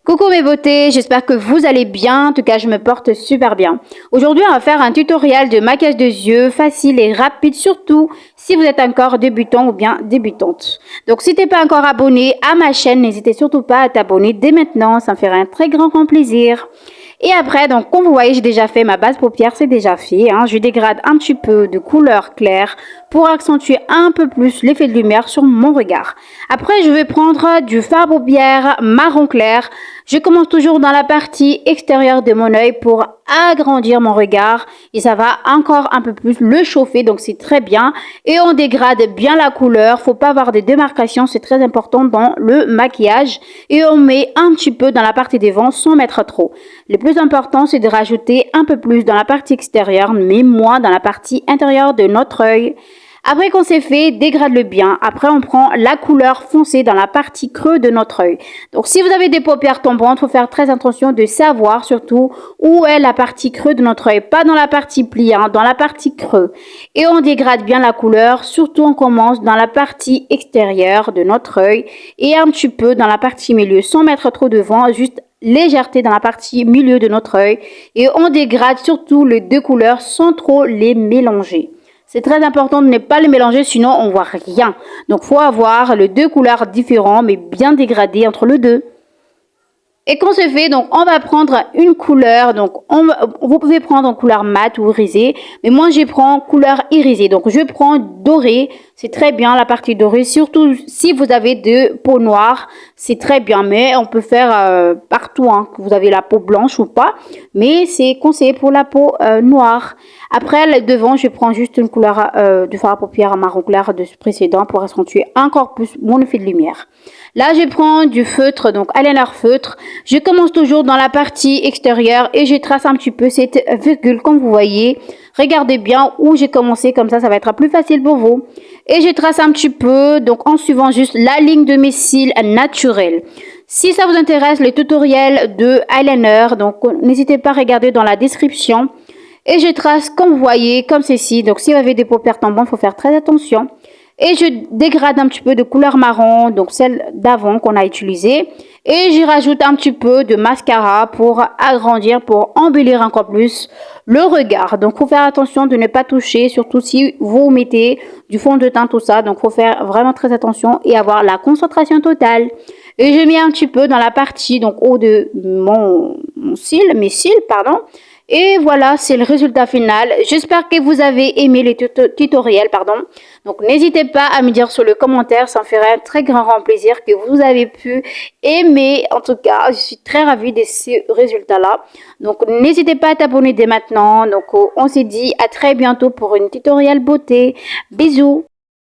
Coucou mes beautés, j'espère que vous allez bien, en tout cas je me porte super bien. Aujourd'hui on va faire un tutoriel de maquillage de yeux facile et rapide, surtout si vous êtes encore débutant ou bien débutante. Donc si tu n'es pas encore abonné à ma chaîne, n'hésitez surtout pas à t'abonner dès maintenant, ça me ferait un très grand plaisir. Et après, donc comme vous voyez, j'ai déjà fait ma base paupière, c'est déjà fait. Je dégrade un petit peu de couleur claire pour accentuer un peu plus l'effet de lumière sur mon regard. Après, je vais prendre du fard à paupières marron clair. Je commence toujours dans la partie extérieure de mon œil pour agrandir mon regard et ça va encore un peu plus le chauffer, donc c'est très bien. Et on dégrade bien la couleur, faut pas avoir des démarcations, c'est très important dans le maquillage. Et on met un petit peu dans la partie devant sans mettre trop. Le plus important, c'est de rajouter un peu plus dans la partie extérieure, mais moins dans la partie intérieure de notre œil. Après qu'on s'est fait, dégrade-le bien. Après, on prend la couleur foncée dans la partie creux de notre œil. Donc, si vous avez des paupières tombantes, il faut faire très attention de savoir surtout où est la partie creux de notre œil. Pas dans la partie pliée, dans la partie creux. Et on dégrade bien la couleur. Surtout, on commence dans la partie extérieure de notre œil et un petit peu dans la partie milieu, sans mettre trop devant, juste légèreté dans la partie milieu de notre œil. Et on dégrade surtout les deux couleurs sans trop les mélanger. C'est très important de ne pas les mélanger, sinon on voit rien. Donc, faut avoir les deux couleurs différentes, mais bien dégradées entre les deux. Et qu'on se fait, donc on va prendre une couleur, donc vous pouvez prendre en couleur mat ou irisée, mais moi je prends couleur irisée, donc je prends doré, c'est très bien la partie dorée, surtout si vous avez de peau noire, c'est très bien, mais on peut faire partout, que vous avez la peau blanche ou pas, mais c'est conseillé pour la peau noire. Après, devant, je prends juste une couleur de fard à paupières marron clair de ce précédent pour accentuer encore plus mon effet de lumière. Là, je prends du feutre, donc eyeliner feutre. Je commence toujours dans la partie extérieure et je trace un petit peu cette virgule, comme vous voyez. Regardez bien où j'ai commencé, comme ça va être plus facile pour vous. Et je trace un petit peu, donc en suivant juste la ligne de mes cils naturels. Si ça vous intéresse, les tutoriels de eyeliner, donc n'hésitez pas à regarder dans la description. Et je trace comme vous voyez, comme ceci. Donc si vous avez des paupières tombantes, il faut faire très attention. Et je dégrade un petit peu de couleur marron, donc celle d'avant qu'on a utilisée. Et j'y rajoute un petit peu de mascara pour agrandir, pour embellir encore plus le regard. Donc, il faut faire attention de ne pas toucher, surtout si vous mettez du fond de teint, tout ça. Donc, il faut faire vraiment très attention et avoir la concentration totale. Et je mets un petit peu dans la partie, donc haut de mes cils, pardon. Et voilà, c'est le résultat final. J'espère que vous avez aimé les tutoriels, pardon. Donc, n'hésitez pas à me dire sur le commentaire. Ça me ferait un très grand plaisir que vous avez pu aimer. En tout cas, je suis très ravie de ces résultats-là. Donc, n'hésitez pas à t'abonner dès maintenant. Donc, on s'est dit à très bientôt pour une tutoriel beauté. Bisous!